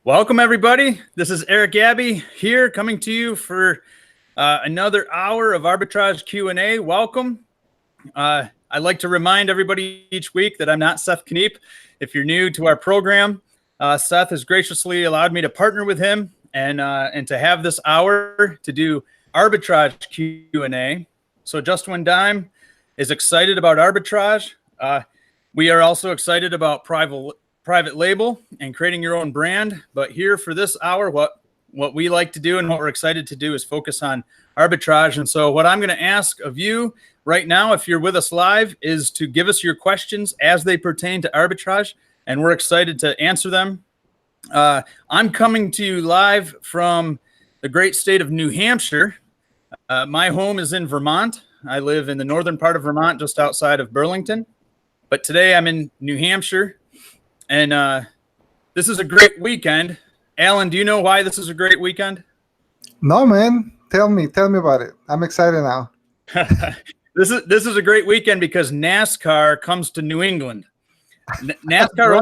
Welcome, everybody. This is Eric Abbey here, coming to you for another hour of Arbitrage Q&A. Welcome. I'd like to remind everybody each week that I'm not Seth Kniep. If you're new to our program, Seth has graciously allowed me to partner with him and to have this hour to do Arbitrage Q&A. So Just One Dime is excited about arbitrage. We are also excited about private label and creating your own brand. But here for this hour, what we like to do and what we're excited to do is focus on arbitrage. And so what I'm going to ask of you right now, if you're with us live, is to give us your questions as they pertain to arbitrage, and we're excited to answer them. I'm coming to you live from the great state of New Hampshire. My home is in Vermont. I live in the northern part of Vermont, just outside of Burlington. But today I'm in New Hampshire. And this is a great weekend. Allan, do you know why this is a great weekend? No, man. Tell me about it. I'm excited now. This is a great weekend because NASCAR comes to New England. NASCAR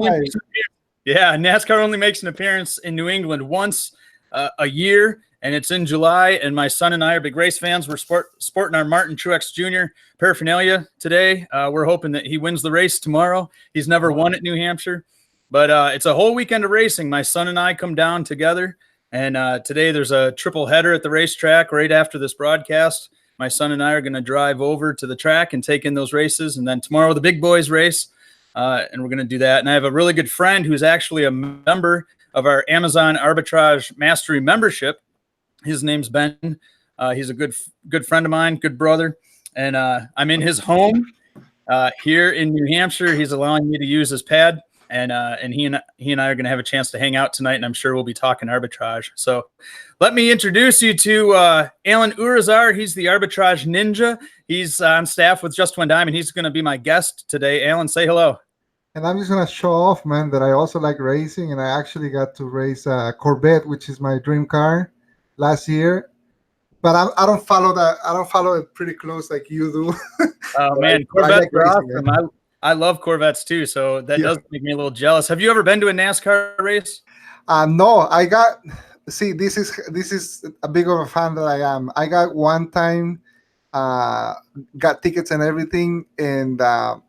only makes an appearance in New England once a year, and it's in July. And my son and I are big race fans. We're sporting our Martin Truex Jr. paraphernalia today. We're hoping that he wins the race tomorrow. He's never won at New Hampshire. But it's a whole weekend of racing. My son and I come down together, and today there's a triple header at the racetrack right after this broadcast. My son and I are going to drive over to the track and take in those races, and then tomorrow the big boys race, and we're going to do that. And I have a really good friend who's actually a member of our Amazon Arbitrage Mastery membership. His name's Ben. He's a good friend of mine, good brother, and I'm in his home here in New Hampshire. He's allowing me to use his pad. And he and I are going to have a chance to hang out tonight, and I'm sure we'll be talking arbitrage. So let me introduce you to Allan Urizar. He's the arbitrage ninja. He's on staff with Just One Dime, and he's going to be my guest today. Allan, say hello. And I'm just going to show off, man, that I also like racing, and I actually got to race a Corvette, which is my dream car, last year. But I don't follow that. I don't follow it pretty close like you do. Oh man, Corvettes are awesome. I love Corvettes too, so that does make me a little jealous. Have you ever been to a NASCAR race? No, this is a big of a fan that I am. I got one time, got tickets and everything, and I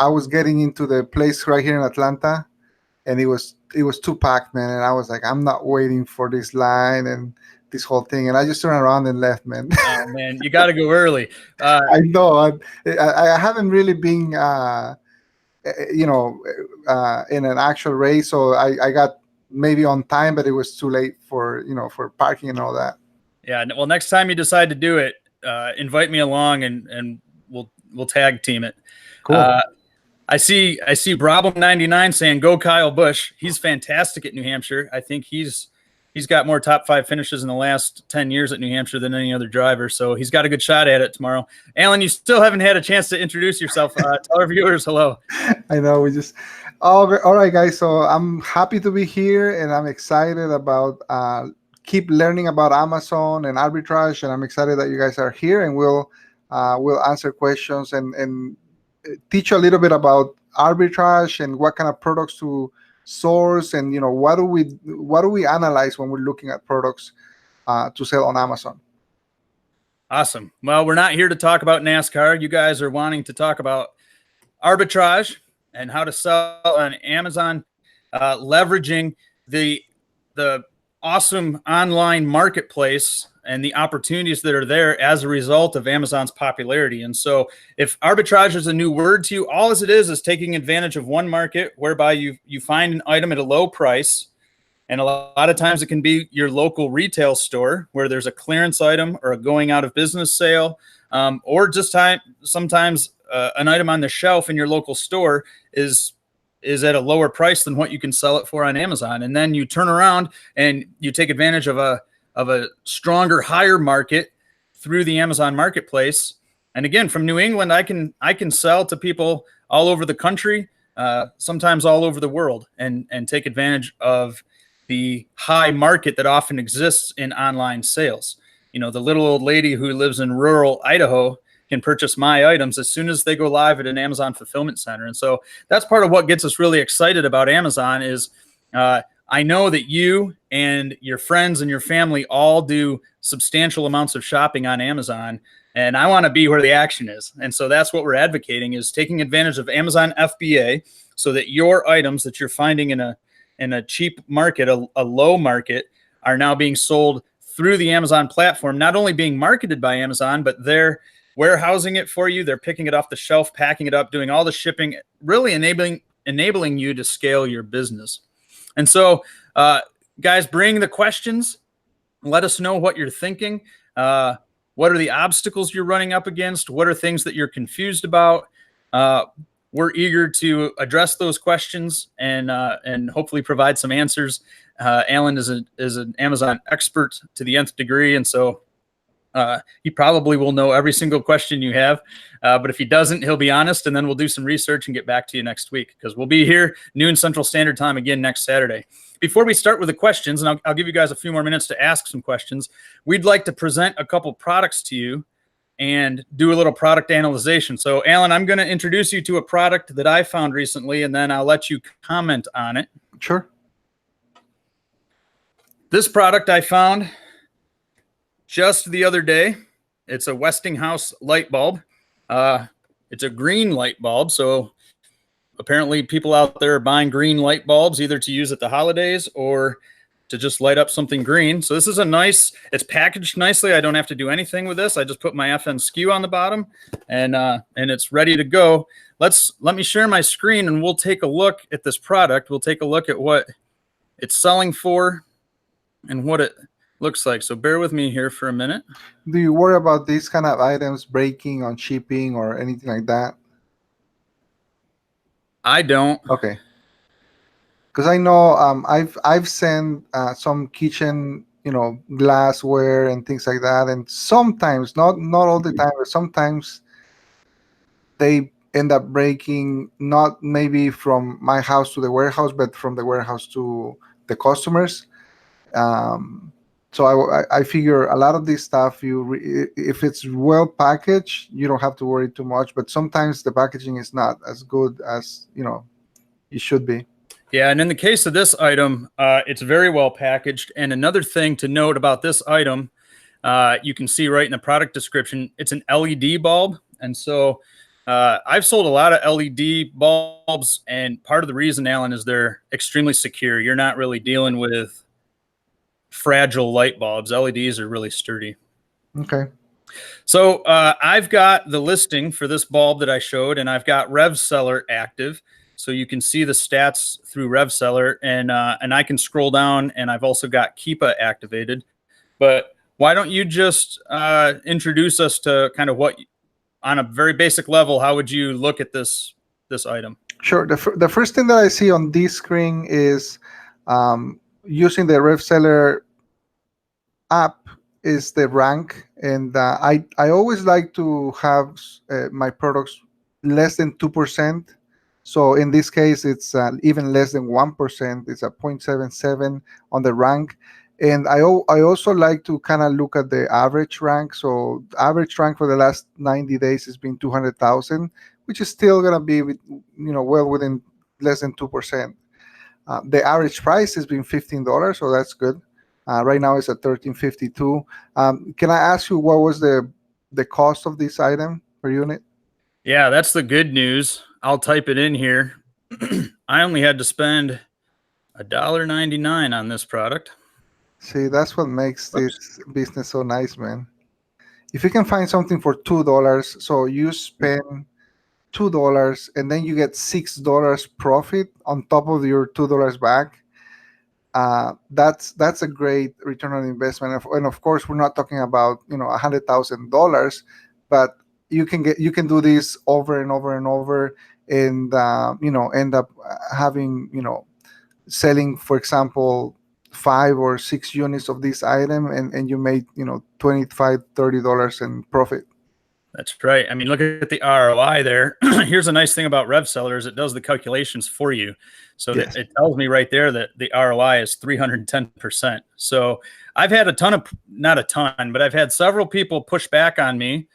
was getting into the place right here in Atlanta, and it was too packed, man. And I was like, I'm not waiting for this line and this whole thing, and I just turned around and left, man. Oh man, you got to go early. I know. I haven't really been, in an actual race, so I got maybe on time, but it was too late for parking and all that. Yeah. Well, next time you decide to do it, invite me along, and we'll tag team it. Cool. I see Brabham 99 saying go Kyle Busch. He's fantastic at New Hampshire. I think he's got more top 5 finishes in the last 10 years at New Hampshire than any other driver. So he's got a good shot at it tomorrow. Allan, you still haven't had a chance to introduce yourself. Tell our viewers hello. I know. All right, guys. So I'm happy to be here, and I'm excited about keep learning about Amazon and arbitrage. And I'm excited that you guys are here, and we'll answer questions and teach a little bit about arbitrage and what kind of products to source, and what do we analyze when we're looking at products to sell on Amazon. Awesome. Well, we're not here to talk about NASCAR. You guys are wanting to talk about arbitrage and how to sell on Amazon, leveraging the awesome online marketplace and the opportunities that are there as a result of Amazon's popularity. And so if arbitrage is a new word to you, all it is taking advantage of one market whereby you find an item at a low price. And a lot of times it can be your local retail store where there's a clearance item or a going out of business sale, or just sometimes an item on the shelf in your local store is at a lower price than what you can sell it for on Amazon. And then you turn around and you take advantage of a stronger, higher market through the Amazon marketplace. And again, from New England, I can sell to people all over the country, sometimes all over the world, and take advantage of the high market that often exists in online sales. The little old lady who lives in rural Idaho can purchase my items as soon as they go live at an Amazon fulfillment center. And so that's part of what gets us really excited about Amazon is I know that you and your friends and your family all do substantial amounts of shopping on Amazon, and I want to be where the action is. And so that's what we're advocating, is taking advantage of Amazon FBA so that your items that you're finding in a cheap market, a low market, are now being sold through the Amazon platform, not only being marketed by Amazon, but they're warehousing it for you. They're picking it off the shelf, packing it up, doing all the shipping, really enabling you to scale your business. And so, guys, bring the questions. Let us know what you're thinking. What are the obstacles you're running up against? What are things that you're confused about? We're eager to address those questions and hopefully provide some answers. Allan is an Amazon expert to the nth degree, and so he probably will know every single question you have. But if he doesn't, he'll be honest, and then we'll do some research and get back to you next week, because we'll be here noon Central Standard Time again next Saturday. Before we start with the questions, and I'll give you guys a few more minutes to ask some questions, we'd like to present a couple products to you and do a little product analysis. So, Allan, I'm going to introduce you to a product that I found recently, and then I'll let you comment on it. Sure. This product I found just the other day. It's a Westinghouse light bulb. It's a green light bulb, so apparently people out there are buying green light bulbs either to use at the holidays or to just light up something green. So this is it's packaged nicely. I don't have to do anything with this. I just put my FN SKU on the bottom, and it's ready to go. Let me share my screen, and we'll take a look at this product. We'll take a look at what it's selling for and what it looks like. So bear with me here for a minute. Do you worry about these kind of items breaking on shipping or anything like that? I don't. Okay. Because I know I've sent some kitchen, glassware and things like that, and sometimes, not all the time, but sometimes they end up breaking, not maybe from my house to the warehouse, but from the warehouse to the customers. So I figure a lot of this stuff, if it's well packaged, you don't have to worry too much. But sometimes the packaging is not as good as it should be. Yeah, and in the case of this item, it's very well packaged. And another thing to note about this item, you can see right in the product description, it's an LED bulb. And so I've sold a lot of LED bulbs, and part of the reason, Allan, is they're extremely secure. You're not really dealing with fragile light bulbs. LEDs are really sturdy. Okay. So I've got the listing for this bulb that I showed, and I've got RevSeller active. So you can see the stats through RevSeller, and I can scroll down, and I've also got Keepa activated. But why don't you just introduce us to kind of what, on a very basic level, how would you look at this item? Sure. The first thing that I see on this screen is using the RevSeller app is the rank, and I always like to have my products less than 2%. So in this case, it's even less than 1%. It's a 0.77 on the rank. And I also like to kind of look at the average rank. So the average rank for the last 90 days has been 200,000, which is still going to be well within less than 2%. The average price has been $15, so that's good. Right now it's at $13.52. Can I ask you what was the cost of this item per unit? Yeah, that's the good news. I'll type it in here. I only had to spend $1.99 on this product. See, that's what makes this business so nice, man. If you can find something for $2, so you spend $2 and then you get $6 profit on top of your $2 back. That's a great return on investment. And of course, we're not talking about $100,000, but you can do this over and over and over, and end up having selling, for example, 5 or 6 units of this item, and you made $25-$30 in profit. That's right. I mean, look at the ROI there. Here's a nice thing about RevSeller is it does the calculations for you. So yes, it tells me right there that the ROI is 310%. So I've had not a ton, but I've had several people push back on me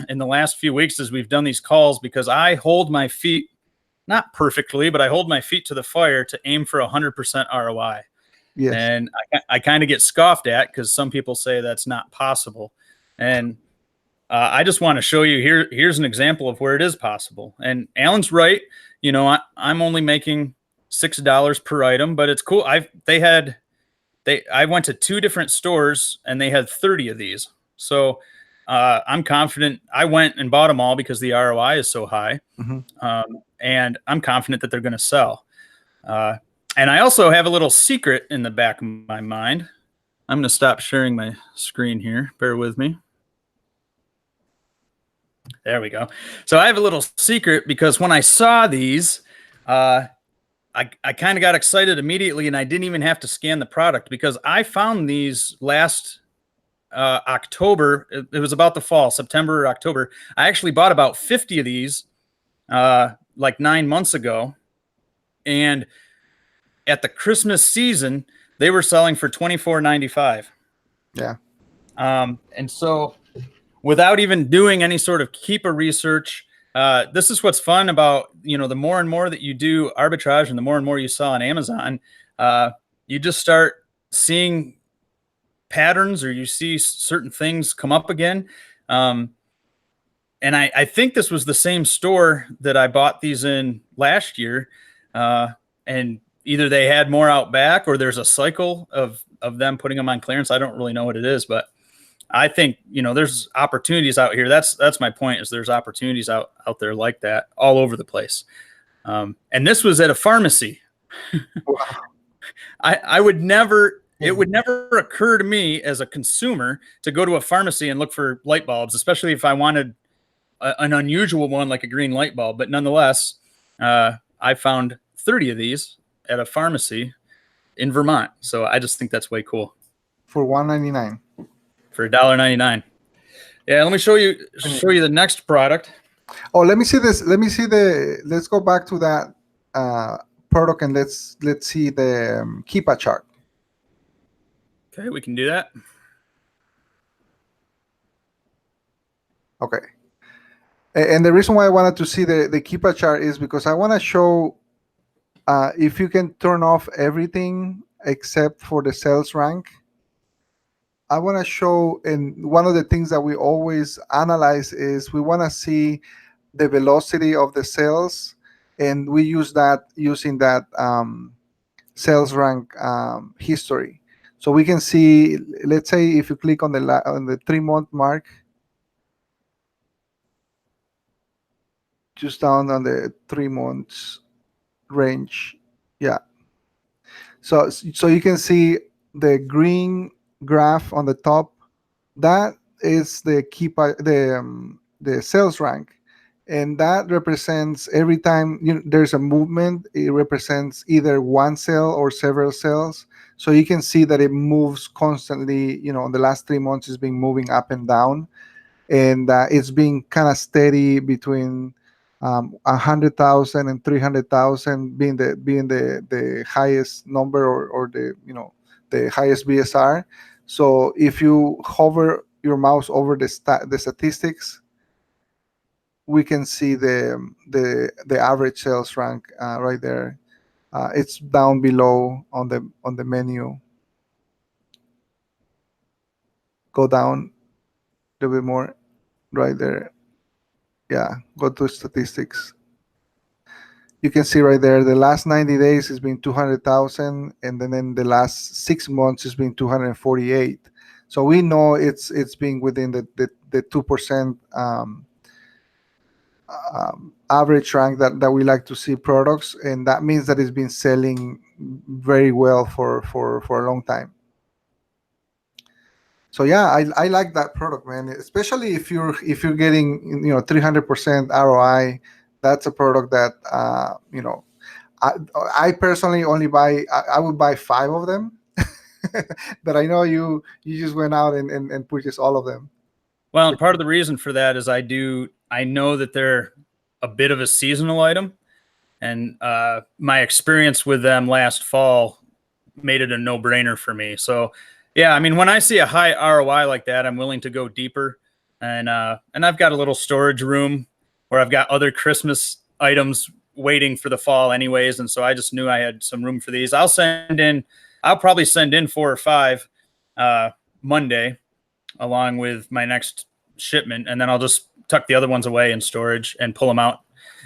in the last few weeks as we've done these calls, because I hold my feet not perfectly, but I hold my feet to the fire to aim for 100% ROI. Yes. And I kind of get scoffed at because some people say that's not possible. And I just want to show you here's an example of where it is possible. And Allan's right. You know, I'm only making $6 per item, but it's cool. I went to 2 different stores and they had 30 of these. So I'm confident. I went and bought them all because the ROI is so high. And I'm confident that they're going to sell. And I also have a little secret in the back of my mind. I'm going to stop sharing my screen here. Bear with me. There we go. So I have a little secret because when I saw these, I kind of got excited immediately, and I didn't even have to scan the product because I found these last October. It was about the fall, September or October. I actually bought about 50 of these like 9 months ago. And at the Christmas season, they were selling for $24.95. Yeah. And so without even doing any sort of keeper research, this is what's fun about, you know, the more and more that you do arbitrage and the more and more you sell on Amazon, you just start seeing patterns, or you see certain things come up again. And I think this was the same store that I bought these in last year. And either they had more out back or there's a cycle of them putting them on clearance. I don't really know what it is, but I think, you know, there's opportunities out here. That's my point, is there's opportunities out there like that all over the place. And this was at a pharmacy. Wow. I would never, it would never occur to me as a consumer to go to a pharmacy and look for light bulbs, especially if I wanted an unusual one like a green light bulb. But nonetheless, I found 30 of these at a pharmacy in Vermont. So I just think that's way cool. For $1.99. For $1.99. Yeah, let me show you the next product. Oh, let me see this. Let's go back to that product and let's see the Keepa chart. Okay, we can do that. Okay. And the reason why I wanted to see the Keepa chart is because I want to show if you can turn off everything except for the sales rank. I want to show, and one of the things that we always analyze is we want to see the velocity of the sales, and we use that using that sales rank history. So we can see, let's say if you click on the 3-month mark, just down on the 3 months range. Yeah. So you can see the green graph on the top. That is the the sales rank, and that represents every time there's a movement, it represents either one sale or several sales. So you can see that it moves constantly. You know, in the last 3 months, it's been moving up and down, and it's been kind of steady between 100,000 and 300,000 being the highest number, or the highest BSR. So if you hover your mouse over the statistics, we can see the average sales rank right there. It's down below on the menu. Go down a little bit more, right there. Yeah, go to statistics. You can see right there, the last 90 days has been 200,000, and then in the last 6 months has been 248. So we know it's been within the 2% average rank that we like to see products, and that means that it's been selling very well for a long time. So yeah, I like that product, man. Especially if you're getting 300% ROI. That's a product that I personally only buy. I would buy 5 of them, but I know you just went out and purchased all of them. Well, and part of the reason for that is I know that they're a bit of a seasonal item, and my experience with them last fall made it a no-brainer for me. So yeah, I mean, when I see a high ROI like that, I'm willing to go deeper, and I've got a little storage room where I've got other Christmas items waiting for the fall anyways. And so I just knew I had some room for these. I'll probably send in 4 or 5 Monday along with my next shipment. And then I'll just tuck the other ones away in storage and pull them out.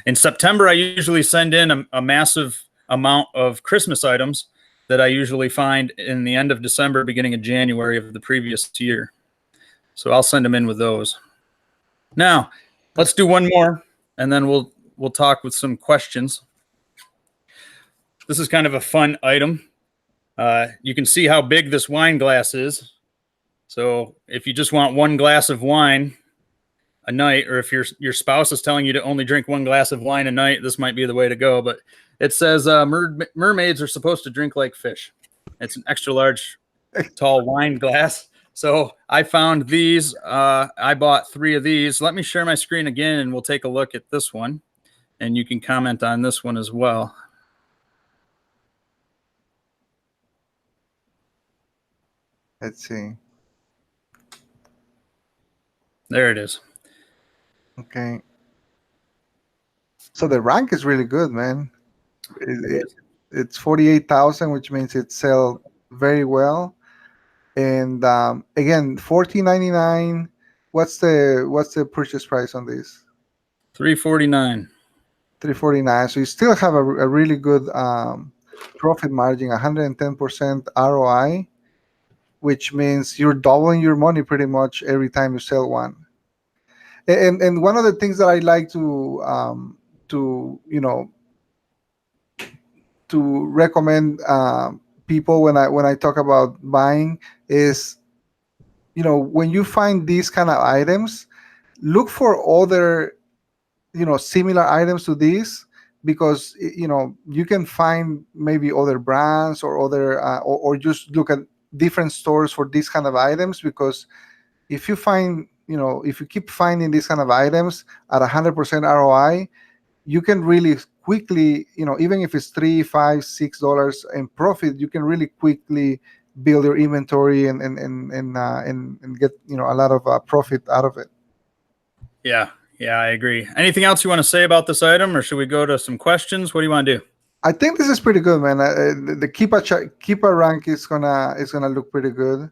In September, I usually send in a massive amount of Christmas items that I usually find in the end of December, beginning of January of the previous year. So I'll send them in with those. Now, let's do one more, and then we'll talk with some questions. This is kind of a fun item. You can see how big this wine glass is. So if you just want 1 glass of wine a night, or if your spouse is telling you to only drink 1 glass of wine a night, this might be the way to go. But it says mermaids are supposed to drink like fish. It's an extra large, tall wine glass. So I found these. I bought 3 of these. Let me share my screen again, and we'll take a look at this one. And you can comment on this one as well. Let's see. There it is. Okay. So the rank is really good, man. It's 48,000, which means it sells very well. And again, $14.99. What's the purchase price on this? $349. $349. So you still have a really good profit margin, 110% ROI, which means you're doubling your money pretty much every time you sell one. And one of the things that I like to recommend people when I talk about buying is, when you find these kind of items, look for other similar items to these, because you can find maybe other brands or other or just look at different stores for these kind of items, because if you find if you keep finding these kind of items at 100% ROI, you can really quickly, even if it's $3, $5, $6 in profit, you can really quickly build your inventory and get a lot of profit out of it. Yeah, I agree. Anything else you want to say about this item, or should we go to some questions? What do you want to do? I think this is pretty good, man. The keeper rank is gonna look pretty good.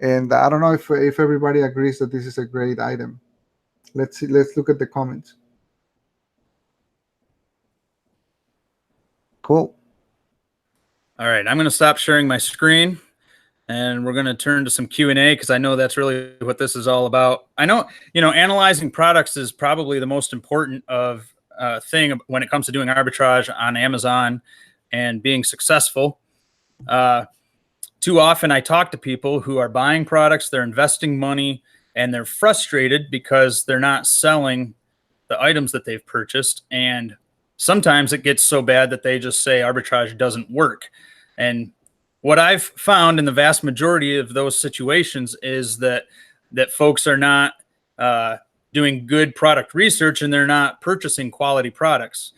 And I don't know if everybody agrees that this is a great item. Let's see. Let's look at the comments. Cool. All right, I'm going to stop sharing my screen, and we're going to turn to some Q&A, because I know that's really what this is all about. I know, analyzing products is probably the most important thing when it comes to doing arbitrage on Amazon and being successful. Too often I talk to people who are buying products, they're investing money, and they're frustrated because they're not selling the items that they've purchased. And sometimes it gets so bad that they just say arbitrage doesn't work. And what I've found in the vast majority of those situations is that folks are not doing good product research, and they're not purchasing quality products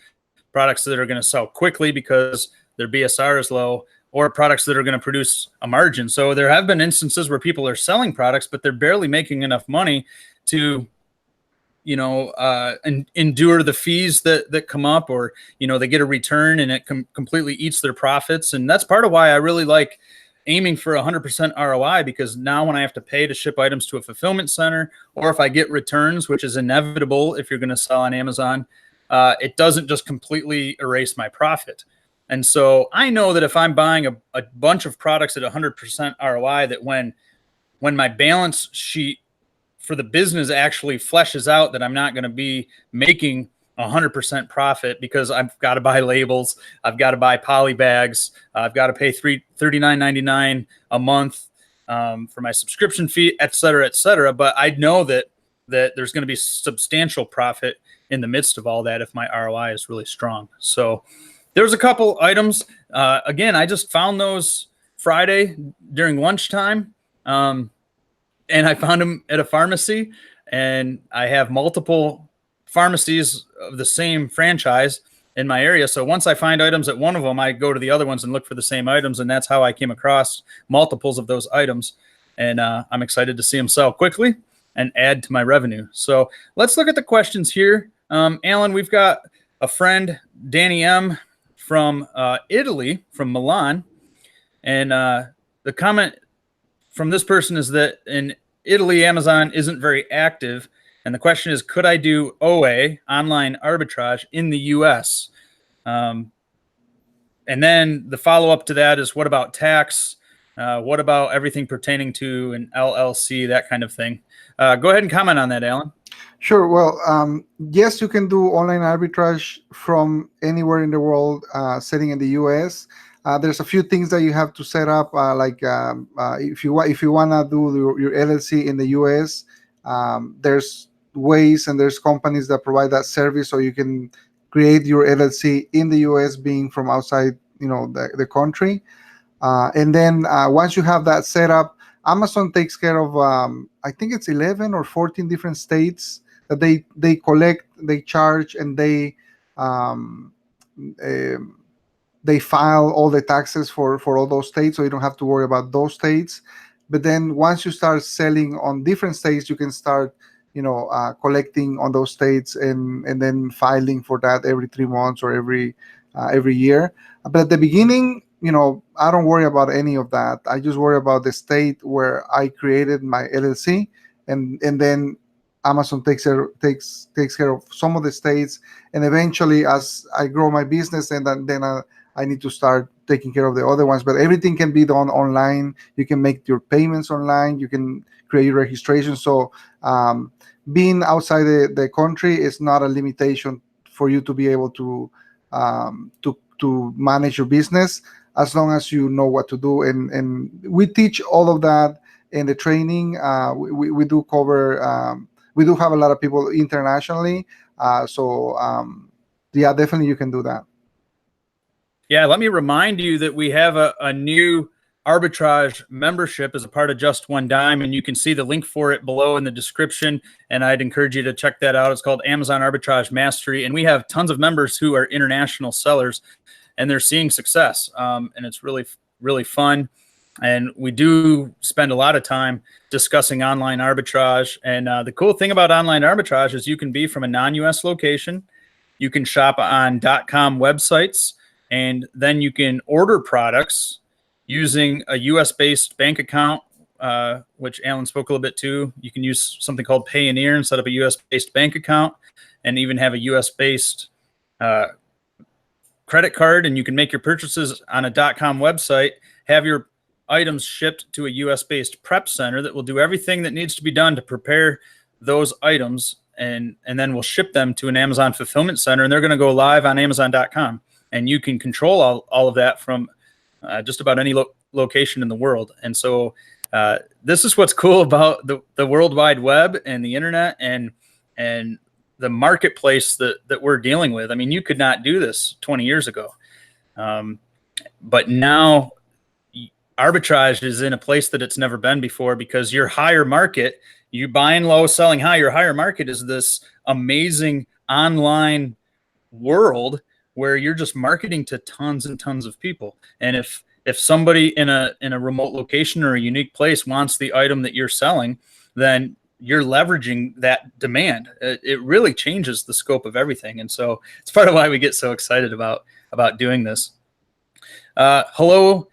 that are going to sell quickly because their BSR is low, or products that are going to produce a margin. So there have been instances where people are selling products, but they're barely making enough money to, endure the fees that come up, or, they get a return and it completely eats their profits. And that's part of why I really like aiming for 100% ROI, because now when I have to pay to ship items to a fulfillment center, or if I get returns, which is inevitable if you're going to sell on Amazon, it doesn't just completely erase my profit. And so I know that if I'm buying a bunch of products at 100% ROI, that when my balance sheet for the business actually fleshes out, that I'm not going to be making 100% profit, because I've got to buy labels, I've got to buy poly bags, I've got to pay $39.99 a month for my subscription fee, et cetera, et cetera. But I know that there's going to be substantial profit in the midst of all that if my ROI is really strong. So there's a couple items. Again, I just found those Friday during lunchtime, and I found them at a pharmacy, and I have multiple pharmacies of the same franchise in my area. So once I find items at one of them, I go to the other ones and look for the same items, and that's how I came across multiples of those items. And I'm excited to see them sell quickly and add to my revenue. So let's look at the questions here. Allan, we've got a friend, Danny M. from Italy, from Milan. And the comment from this person is that in Italy, Amazon isn't very active. And the question is, could I do OA, online arbitrage, in the US? And then the follow-up to that is, what about tax? What about everything pertaining to an LLC, that kind of thing? Go ahead and comment on that, Allan. Sure. Well, yes, you can do online arbitrage from anywhere in the world, sitting in the US. There's a few things that you have to set up, if you want to do your LLC in the US, there's ways and there's companies that provide that service, so you can create your LLC in the US, being from outside, the country. And then once you have that set up, Amazon takes care of, I think it's 11 or 14 different states that they collect, they charge, and they file all the taxes for all those states, so you don't have to worry about those states. But then once you start selling on different states, you can start, collecting on those states and then filing for that every 3 months or every year. But at the beginning, I don't worry about any of that. I just worry about the state where I created my LLC, and then Amazon takes care of some of the states, and eventually, as I grow my business, and then I need to start taking care of the other ones. But everything can be done online. You can make your payments online. You can create your registration. So being outside the country is not a limitation for you to be able to manage your business, as long as you know what to do. And we teach all of that in the training. We do cover. We do have a lot of people internationally. Yeah, definitely you can do that. Yeah, let me remind you that we have a new arbitrage membership as a part of Just One Dime, and you can see the link for it below in the description, and I'd encourage you to check that out. It's called Amazon Arbitrage Mastery, and we have tons of members who are international sellers, and they're seeing success, and it's really, really fun. And we do spend a lot of time discussing online arbitrage. And the cool thing about online arbitrage is you can be from a non-US location. You can shop on .com websites, and then you can order products using a US-based bank account, which Allan spoke a little bit to. You can use something called Payoneer and set up a US-based bank account, and even have a US-based credit card, and you can make your purchases on a .com website, have your items shipped to a US-based prep center that will do everything that needs to be done to prepare those items, and then we'll ship them to an Amazon fulfillment center, and they're going to go live on Amazon.com. And you can control all of that from just about any location in the world. And so this is what's cool about the World Wide Web and the internet and the marketplace that we're dealing with. I mean, you could not do this 20 years ago. But now arbitrage is in a place that it's never been before, because your higher market, you buying low, selling high, your higher market is this amazing online world where you're just marketing to tons and tons of people. And if somebody in a remote location or a unique place wants the item that you're selling, then you're leveraging that demand. It really changes the scope of everything. And so it's part of why we get so excited about doing this. Hello,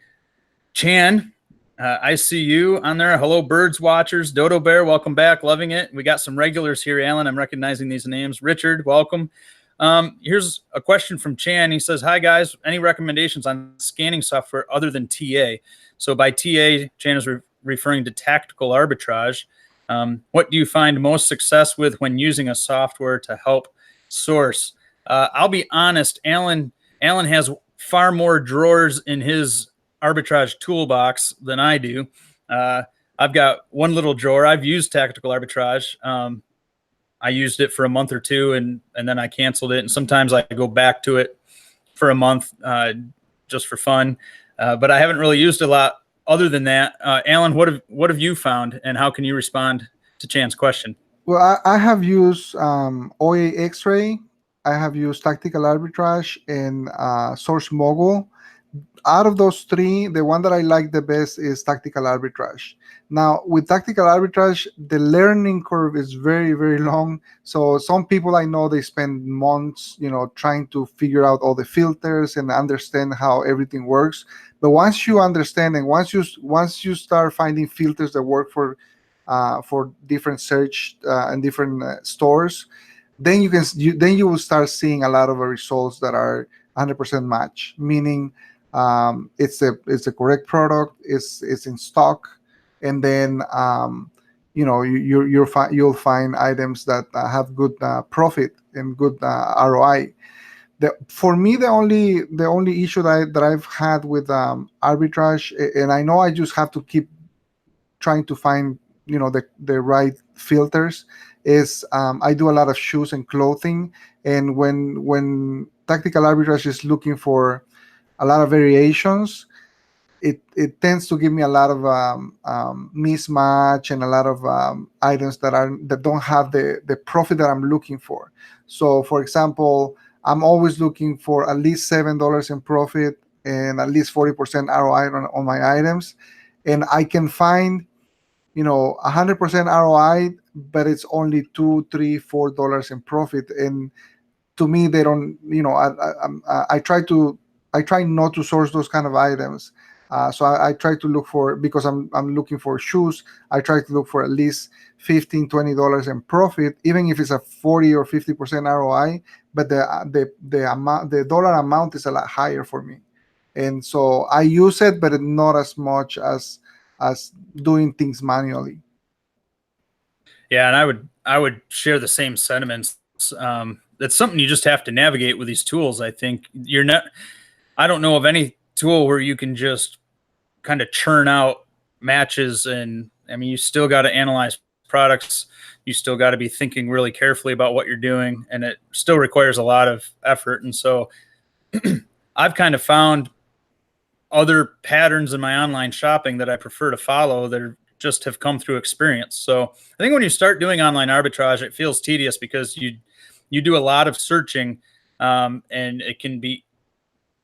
Chan. I see you on there. Hello, Birds Watchers. Dodo Bear, welcome back. Loving it. We got some regulars here, Allan. I'm recognizing these names. Richard, welcome. Here's a question from Chan. He says, hi, guys. Any recommendations on scanning software other than TA? So by TA, Chan is referring to tactical arbitrage. What do you find most success with when using a software to help source? I'll be honest, Allan has far more drawers in his arbitrage toolbox than I do. I've got one little drawer. I've used tactical arbitrage. I used it for a month or two, and then I canceled it. And sometimes I go back to it for a month just for fun. But I haven't really used a lot other than that. Allan, what have you found, and how can you respond to Chan's question? Well, I have used OA X-Ray. I have used Tactical Arbitrage and Source Mogul. Out of those three, the one that I like the best is tactical arbitrage. Now, with tactical arbitrage, the learning curve is very, very long. So some people I know, they spend months, trying to figure out all the filters and understand how everything works. But once you understand, and once you start finding filters that work for different search and different stores, then you will start seeing a lot of results that are 100% match, meaning it's a correct product, it's in stock, and then you'll find items that have good profit and good ROI. For me, the only issue that I've had with arbitrage, and I know I just have to keep trying to find the right filters, is I do a lot of shoes and clothing, and when tactical arbitrage is looking for a lot of variations, it tends to give me a lot of mismatch and a lot of items that don't have the profit that I'm looking for. So, for example, I'm always looking for at least $7 in profit and at least 40% ROI on my items, and I can find 100% ROI, but it's only $2, $3, $4 in profit. And to me, they don't. I try not to source those kind of items. So I try to look for, because I'm looking for shoes, I try to look for at least $15, $20 in profit, even if it's a 40 or 50% ROI. But the dollar amount is a lot higher for me, and so I use it, but not as much as doing things manually. Yeah, and I would share the same sentiments. That's something you just have to navigate with these tools. I think I don't know of any tool where you can just kind of churn out matches. And I mean, you still got to analyze products. You still got to be thinking really carefully about what you're doing, and it still requires a lot of effort. And so I've kind of found other patterns in my online shopping that I prefer to follow that just have come through experience. So I think when you start doing online arbitrage, it feels tedious because you do a lot of searching, and it can be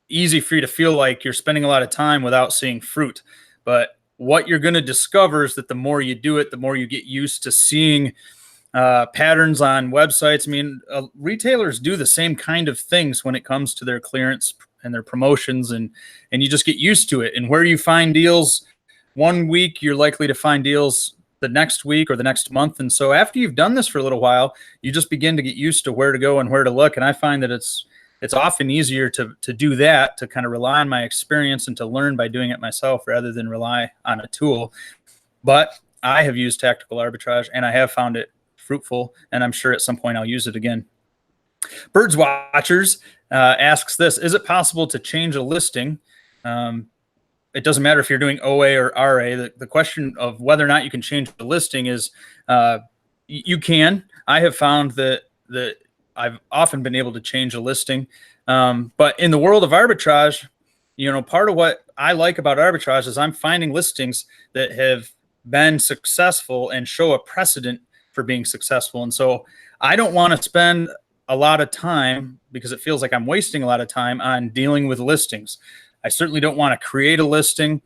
easy for you to feel like you're spending a lot of time without seeing fruit. But what you're going to discover is that the more you do it, the more you get used to seeing patterns on websites. I mean, retailers do the same kind of things when it comes to their clearance and their promotions, and you just get used to it. And where you find deals one week, you're likely to find deals the next week or the next month. And so after you've done this for a little while, you just begin to get used to where to go and where to look. And I find that it's often easier to do that, to kind of rely on my experience and to learn by doing it myself rather than rely on a tool. But I have used tactical arbitrage, and I have found it fruitful, and I'm sure at some point I'll use it again. Birds Watchers asks this: is it possible to change a listing? It doesn't matter if you're doing OA or RA. The question of whether or not you can change the listing is you can. I have found that I've often been able to change a listing. But in the world of arbitrage, part of what I like about arbitrage is I'm finding listings that have been successful and show a precedent for being successful. And so I don't want to spend a lot of time, because it feels like I'm wasting a lot of time on dealing with listings. I certainly don't want to create a listing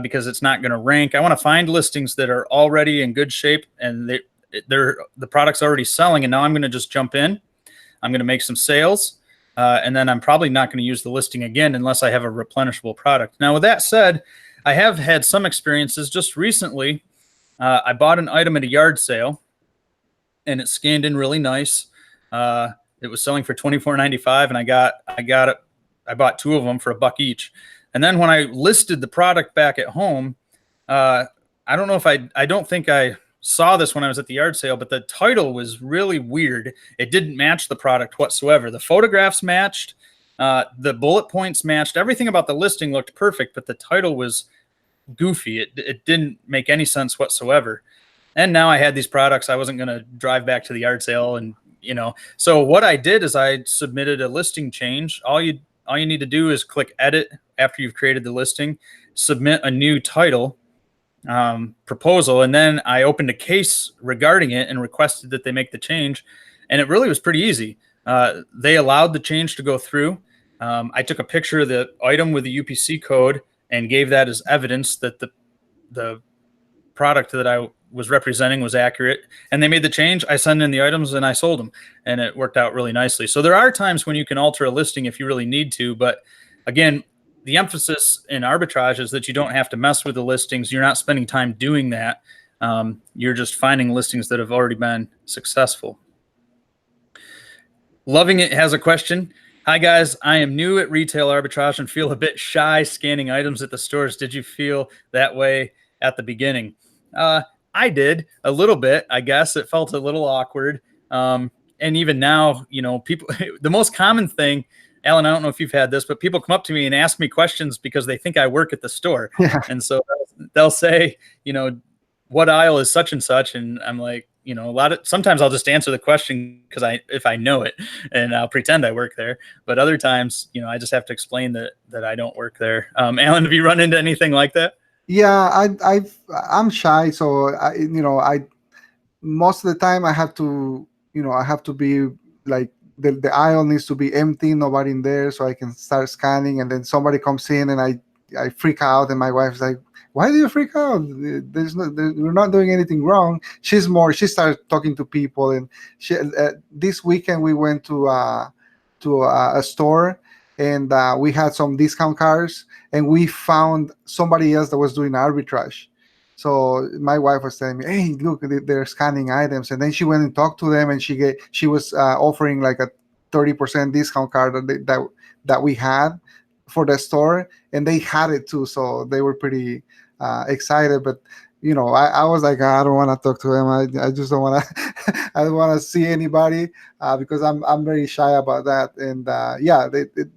because it's not going to rank. I want to find listings that are already in good shape and the product's already selling. And now I'm going to just jump in. I'm going to make some sales. And then I'm probably not going to use the listing again unless I have a replenishable product. Now, with that said, I have had some experiences. Just recently, I bought an item at a yard sale, and it scanned in really nice. It was selling for $24.95, and I bought two of them for $1 each. And then when I listed the product back at home, I don't think I saw this when I was at the yard sale, but the title was really weird. It didn't match the product whatsoever. The photographs matched, the bullet points matched, everything about the listing looked perfect, but the title was goofy. It didn't make any sense whatsoever. And now I had these products. I wasn't going to drive back to the yard sale, and so what I did is I submitted a listing change. All you need to do is click edit after you've created the listing, submit a new title proposal, and then I opened a case regarding it and requested that they make the change. And it really was pretty easy. They allowed the change to go through. I took a picture of the item with the UPC code and gave that as evidence that the product that I was representing was accurate, and they made the change. I sent in the items and I sold them, and it worked out really nicely. So there are times when you can alter a listing if you really need to, but again, the emphasis in arbitrage is that you don't have to mess with the listings. You're not spending time doing that. You're just finding listings that have already been successful. Loving It has a question. Hi guys, I am new at retail arbitrage and feel a bit shy scanning items at the stores. Did you feel that way at the beginning? I did a little bit, I guess. It felt a little awkward. And even now, you know, people, the most common thing, Allan, I don't know if you've had this, but people come up to me and ask me questions because they think I work at the store. Yeah. And so they'll say, you know, what aisle is such and such? And I'm like, you know, sometimes I'll just answer the question because if I know it, and I'll pretend I work there. But other times, you know, I just have to explain that I don't work there. Allan, have you run into anything like that? Yeah, I'm shy, so I most of the time I have to, I have to be like the aisle needs to be empty, nobody in there, so I can start scanning, and then somebody comes in and I freak out, and my wife's like, "Why do you freak out? We're not doing anything wrong." She started talking to people, and this weekend we went to a store, and we had some discount cards, and we found somebody else that was doing arbitrage. So my wife was telling me, "Hey, look, they're scanning items," and then she went and talked to them, and she was offering like a 30% discount card that we had for the store, and they had it too, so they were pretty excited. But I was like, I don't want to talk to him. I just don't want to. I don't want to see anybody because I'm very shy about that. And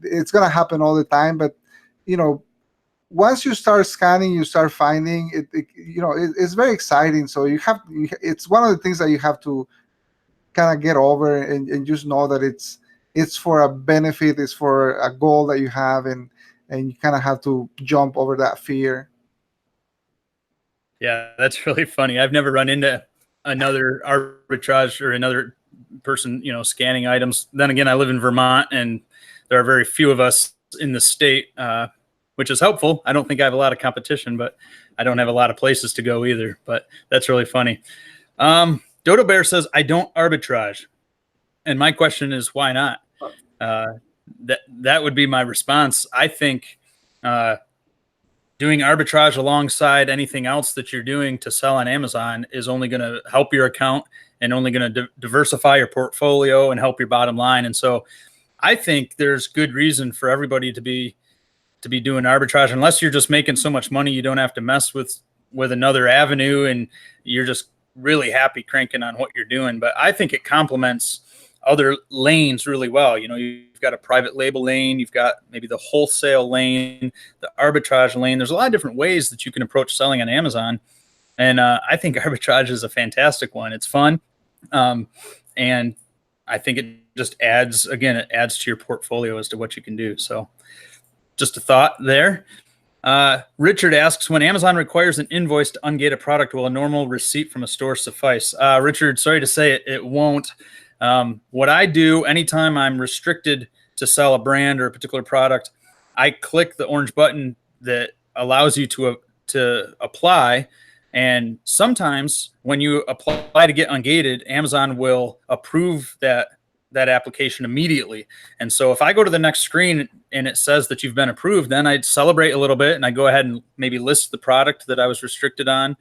it's gonna happen all the time. But once you start scanning, you start finding it. It's very exciting. So it's one of the things that you have to kind of get over and just know that it's for a benefit, it's for a goal that you have, and you kind of have to jump over that fear. Yeah, that's really funny. I've never run into another arbitrage or another person, scanning items. Then again, I live in Vermont, and there are very few of us in the state, which is helpful. I don't think I have a lot of competition, but I don't have a lot of places to go either. But that's really funny. Dodo Bear says, I don't arbitrage. And my question is, why not? That would be my response. I think doing arbitrage alongside anything else that you're doing to sell on Amazon is only going to help your account and only going to diversify your portfolio and help your bottom line. And so I think there's good reason for everybody to be doing arbitrage, unless you're just making so much money you don't have to mess with another avenue and you're just really happy cranking on what you're doing. But I think it complements other lanes really well. You've got a private label lane, you've got maybe the wholesale lane, the arbitrage lane. There's a lot of different ways that you can approach selling on Amazon. And I think arbitrage is a fantastic one. It's fun. And I think it just adds to your portfolio as to what you can do. So just a thought there. Richard asks, when Amazon requires an invoice to ungate a product, will a normal receipt from a store suffice? Richard, sorry to say it won't. What I do anytime I'm restricted to sell a brand or a particular product, I click the orange button that allows you to apply. And sometimes when you apply to get ungated, Amazon will approve that application immediately. And so if I go to the next screen and it says that you've been approved, then I'd celebrate a little bit and I go ahead and maybe list the product that I was restricted on,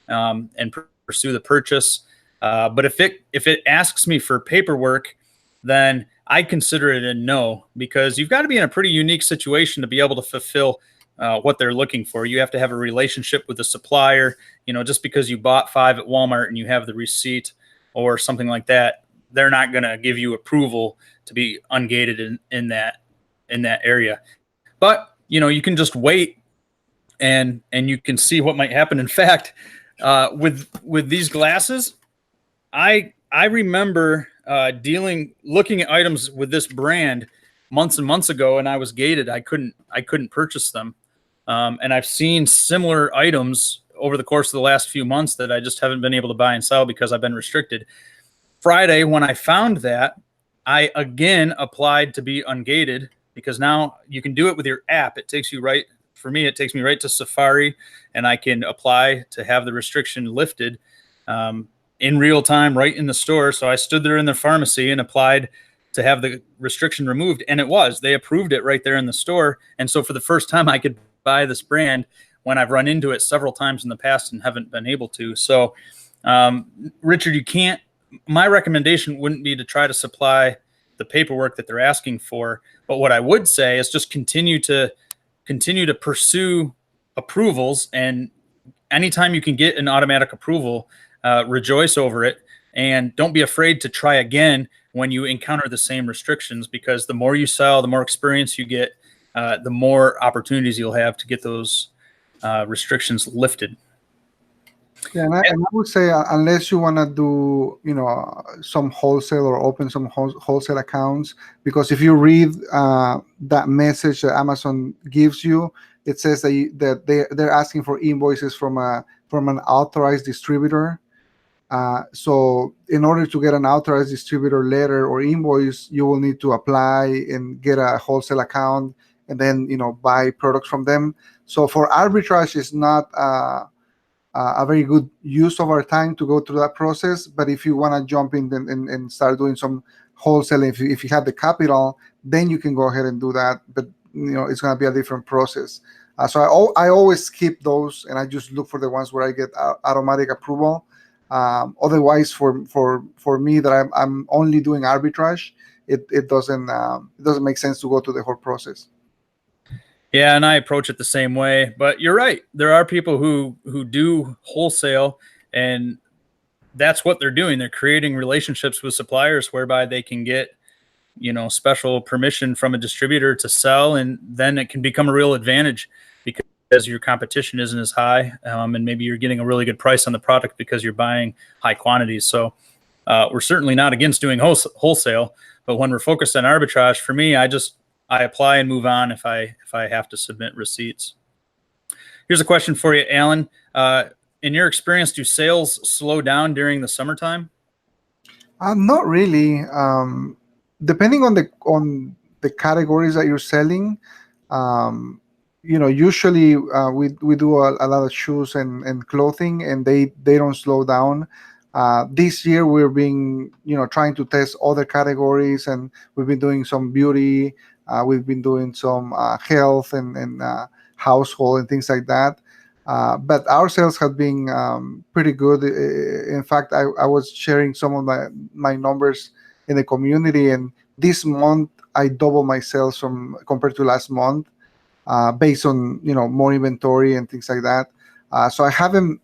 and pursue the purchase. But if it asks me for paperwork, then I consider it a no, because you've got to be in a pretty unique situation to be able to fulfill what they're looking for. You have to have a relationship with the supplier. Just because you bought 5 at Walmart and you have the receipt or something like that, they're not going to give you approval to be ungated in that area. But you can just wait and you can see what might happen. In fact, with these glasses, I remember looking at items with this brand months and months ago, and I was gated. I couldn't purchase them. And I've seen similar items over the course of the last few months that I just haven't been able to buy and sell because I've been restricted. Friday, when I found that, I again applied to be ungated because now you can do it with your app. It takes you right, for me, it takes me right to Safari, and I can apply to have the restriction lifted in real time right in the store. So I stood there in the pharmacy and applied to have the restriction removed, and they approved it right there in the store. And so for the first time, I could buy this brand when I've run into it several times in the past and haven't been able to. So Richard, my recommendation wouldn't be to try to supply the paperwork that they're asking for, but what I would say is just continue to pursue approvals, and anytime you can get an automatic approval, rejoice over it, and don't be afraid to try again when you encounter the same restrictions, because the more you sell, the more experience you get, the more opportunities you'll have to get those restrictions lifted. Yeah, and I would say unless you want to do, some wholesale or open some wholesale accounts, because if you read that message that Amazon gives you, it says that they're asking for invoices from an authorized distributor. So in order to get an authorized distributor letter or invoice, you will need to apply and get a wholesale account, and then buy products from them. So for arbitrage, it's not a very good use of our time to go through that process. But if you want to jump in and start doing some wholesale, if you have the capital, then you can go ahead and do that. But it's going to be a different process. So I always skip those, and I just look for the ones where I get automatic approval. Otherwise, for me, that I'm only doing arbitrage, it doesn't make sense to go through the whole process. Yeah, and I approach it the same way. But you're right. There are people who do wholesale, and that's what they're doing. They're creating relationships with suppliers whereby they can get, special permission from a distributor to sell, and then it can become a real advantage because your competition isn't as high, and maybe you're getting a really good price on the product because you're buying high quantities. So we're certainly not against doing wholesale, but when we're focused on arbitrage, for me, I apply and move on if I have to submit receipts. Here's a question for you, Allan. In your experience, do sales slow down during the summertime? Not really. Depending on the categories that you're selling, usually we do a lot of shoes and clothing, and they don't slow down. This year we're trying to test other categories, and we've been doing some beauty. We've been doing some health and household and things like that. But our sales have been pretty good. In fact, I was sharing some of my numbers in the community, and this month I doubled my sales compared to last month, based on more inventory and things like that. So I haven't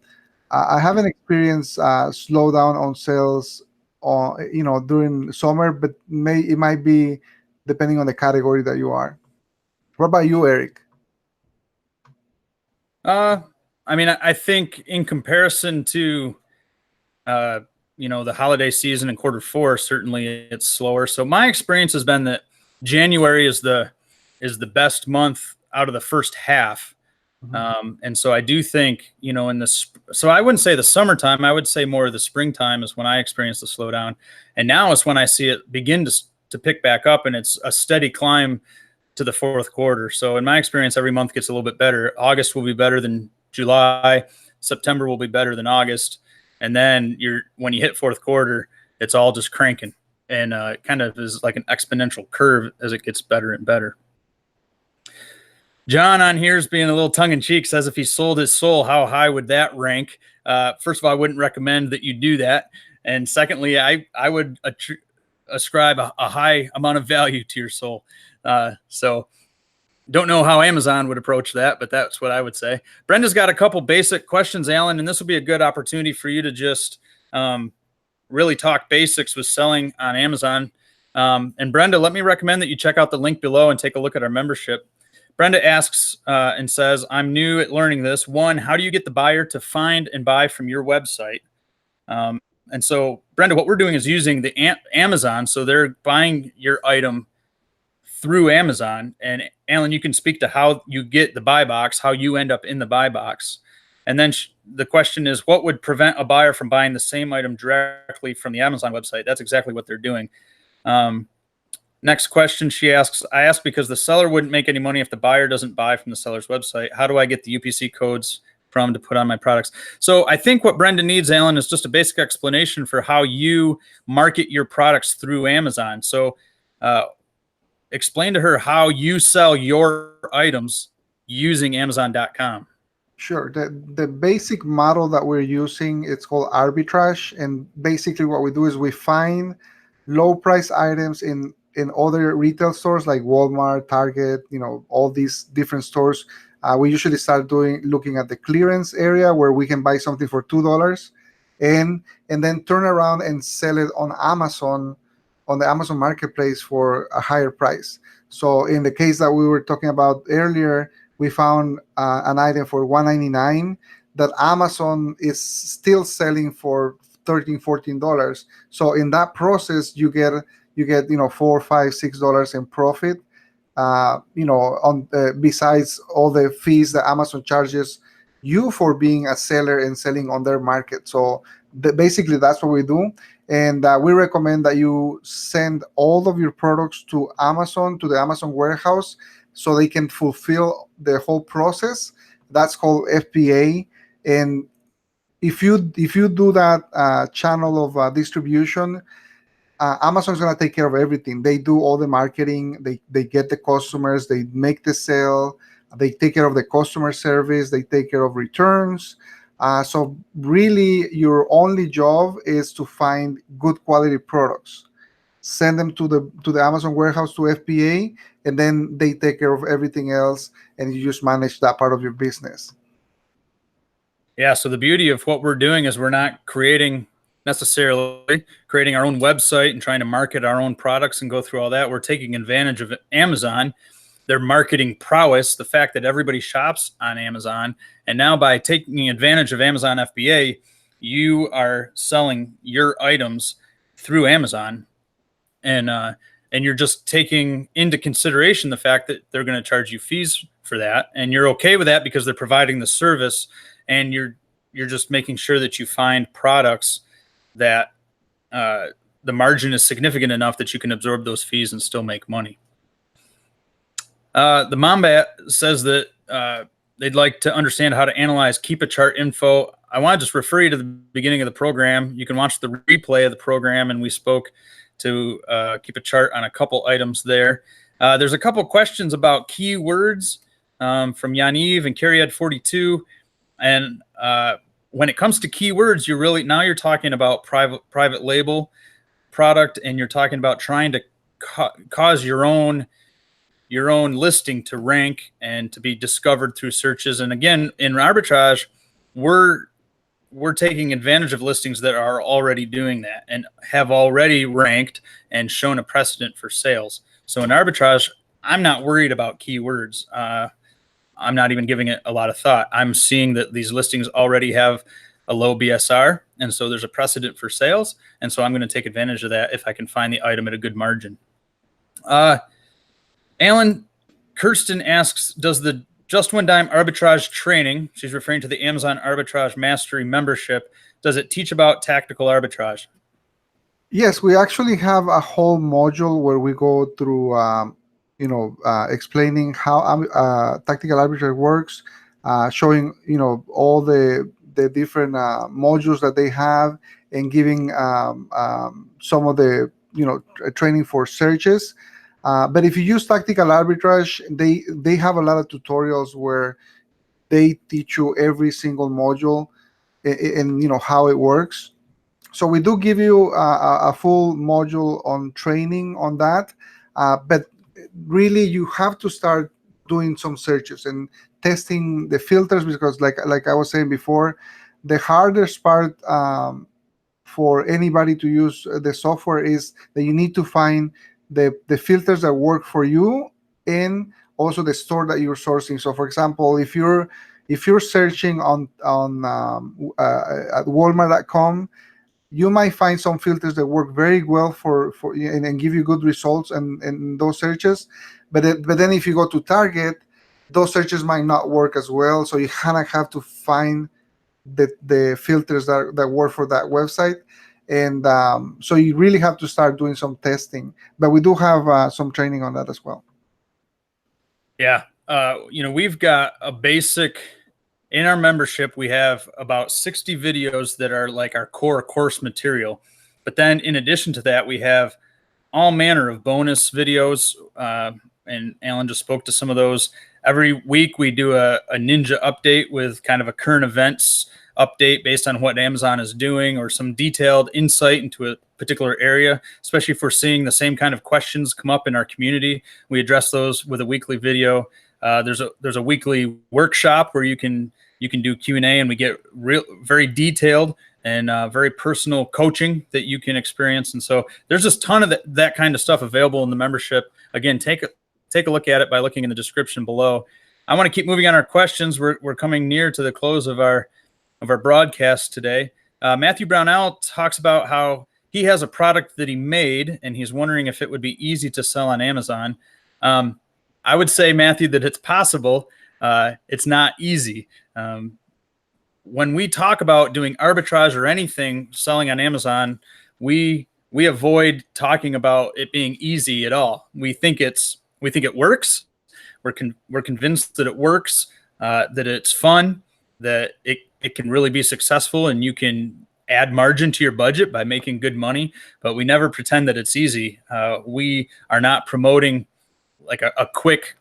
experienced slowdown on sales, during summer, but it might be depending on the category that you are. What about you, Eric? I think in comparison to, the holiday season in Q4, certainly it's slower. So my experience has been that January is the best month out of the first half. And so I do think, so I wouldn't say the summertime, I would say more of the springtime is when I experience the slowdown. And now is when I see it begin to pick back up, and it's a steady climb to the fourth quarter. So in my experience, every month gets a little bit better. August will be better than July. September will be better than August. And then when you hit fourth quarter, it's all just cranking, and kind of is like an exponential curve as it gets better and better. John on here is being a little tongue-in-cheek, says if he sold his soul, how high would that rank? First of all, I wouldn't recommend that you do that. And secondly, I would ascribe a high amount of value to your soul. So don't know how Amazon would approach that, but that's what I would say. Brenda's got a couple basic questions, Allan, and this will be a good opportunity for you to just really talk basics with selling on Amazon. And Brenda, let me recommend that you check out the link below and take a look at our membership. Brenda asks and says, I'm new at learning this. One, how do you get the buyer to find and buy from your website? And so, Brenda, what we're doing is using the Amazon. So they're buying your item through Amazon. And Allan, you can speak to how you get the buy box, how you end up in the buy box. And then the question is, what would prevent a buyer from buying the same item directly from the Amazon website? That's exactly what they're doing. Next question she asks, I asked because the seller wouldn't make any money if the buyer doesn't buy from the seller's website. How do I get the UPC codes from to put on my products? So I think what Brenda needs, Alan, is just a basic explanation for how you market your products through Amazon. So explain to her how you sell your items using Amazon.com. Sure. The basic model that we're using, it's called Arbitrage. And basically what we do is we find low price items in other retail stores like Walmart, Target, all these different stores. We usually start looking at the clearance area where we can buy something for $2 and then turn around and sell it on Amazon, on the Amazon marketplace for a higher price. So in the case that we were talking about earlier, we found an item for $199 that Amazon is still selling for $13, $14. So in that process, you get $4, $5, $6 in profit. Besides all the fees that Amazon charges you for being a seller and selling on their market. So basically, that's what we do. And we recommend that you send all of your products to Amazon, to the Amazon warehouse, so they can fulfill the whole process. That's called FBA. And if you do that channel of distribution, Amazon's going to take care of everything. They do all the marketing. They get the customers. They make the sale. They take care of the customer service. They take care of returns. So really, your only job is to find good quality products. Send them to the Amazon warehouse, to FBA, and then they take care of everything else, and you just manage that part of your business. Yeah, so the beauty of what we're doing is we're not necessarily creating our own website and trying to market our own products and go through all that. We're taking advantage of Amazon, their marketing prowess, the fact that everybody shops on Amazon. And now by taking advantage of Amazon FBA, you are selling your items through Amazon. And you're just taking into consideration the fact that they're going to charge you fees for that. And you're okay with that because they're providing the service, and you're just making sure that you find products that the margin is significant enough that you can absorb those fees and still make money. The Mombat says that they'd like to understand how to analyze Keep a Chart info. I want to just refer you to the beginning of the program. You can watch the replay of the program, and we spoke to Keep a Chart on a couple items there. There's a couple questions about keywords from Yaniv and Carriad42. And when it comes to keywords, you're talking about private label product, and you're talking about trying to cause your own listing to rank and to be discovered through searches. And again, in Arbitrage, we're taking advantage of listings that are already doing that and have already ranked and shown a precedent for sales. So in Arbitrage, I'm not worried about keywords. I'm not even giving it a lot of thought. I'm seeing that these listings already have a low BSR, and so there's a precedent for sales, and so I'm going to take advantage of that if I can find the item at a good margin. Alan, Kirsten asks, does the Just One Dime Arbitrage training, she's referring to the Amazon Arbitrage Mastery membership, does it teach about tactical arbitrage? Yes, we actually have a whole module where we go through explaining how tactical arbitrage works, showing all the different modules that they have, and giving some of the training for searches. But if you use tactical arbitrage, they have a lot of tutorials where they teach you every single module and how it works. So we do give you a full module on training on that, but really you have to start doing some searches and testing the filters, because like I was saying before, the hardest part for anybody to use the software is that you need to find the filters that work for you, and also the store that you're sourcing. So for example, if you're searching on at Walmart.com, you might find some filters that work very well for and give you good results and those searches. But then if you go to Target, those searches might not work as well. So you kind of have to find the filters that work for that website. And so you really have to start doing some testing. But we do have some training on that as well. Yeah. We've got a basic in our membership. We have about 60 videos that are like our core course material. But then in addition to that, we have all manner of bonus videos. And Allan just spoke to some of those. Every week we do a ninja update with kind of a current events update based on what Amazon is doing, or some detailed insight into a particular area, especially if we're seeing the same kind of questions come up in our community. We address those with a weekly video. There's a weekly workshop where you can do Q&A, and we get very detailed and very personal coaching that you can experience. And so there's just a ton of that kind of stuff available in the membership. Again, take a look at it by looking in the description below. I want to keep moving on our questions. We're coming near to the close of our broadcast today. Matthew Brownell talks about how he has a product that he made, and he's wondering if it would be easy to sell on Amazon. I would say, Matthew, that it's possible. It's not easy. When we talk about doing arbitrage or anything selling on Amazon, we avoid talking about it being easy at all. We think it works. We're convinced that it works, that it's fun, that it can really be successful, and you can add margin to your budget by making good money. But we never pretend that it's easy. We are not promoting like a quick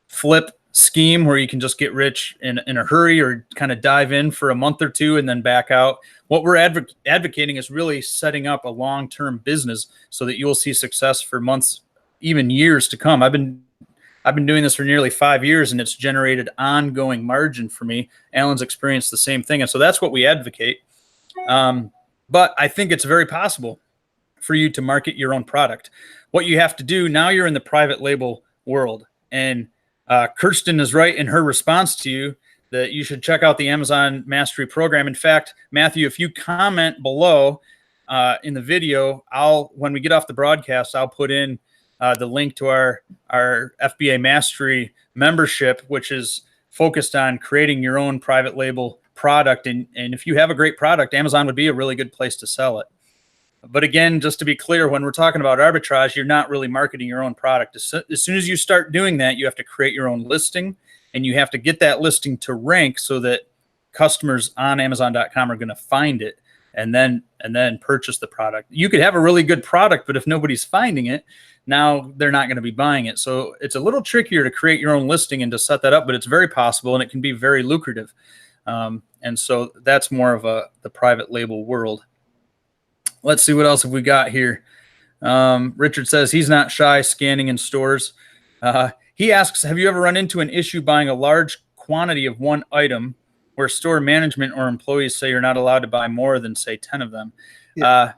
flip scheme where you can just get rich in a hurry, or kind of dive in for a month or two and then back out. What we're advocating is really setting up a long-term business so that you'll see success for months, even years to come. I've been doing this for nearly 5 years, and it's generated ongoing margin for me. Allan's experienced the same thing. And so that's what we advocate. But I think it's very possible for you to market your own product. What you have to do now, you're in the private label world. And Kirsten is right in her response to you that you should check out the Amazon Mastery Program. In fact, Matthew, if you comment below in the video, when we get off the broadcast, I'll put in the link to our FBA Mastery membership, which is focused on creating your own private label product. And if you have a great product, Amazon would be a really good place to sell it. But again, just to be clear, when we're talking about arbitrage, you're not really marketing your own product. As soon as you start doing that, you have to create your own listing, and you have to get that listing to rank so that customers on Amazon.com are going to find it and then purchase the product. You could have a really good product, but if nobody's finding it, now they're not going to be buying it. So it's a little trickier to create your own listing and to set that up, but it's very possible, and it can be very lucrative. And so that's more of the private label world. Let's see what else have we got here. Richard says he's not shy scanning in stores. He asks, have you ever run into an issue buying a large quantity of one item where store management or employees say you're not allowed to buy more than, say, 10 of them? Yeah.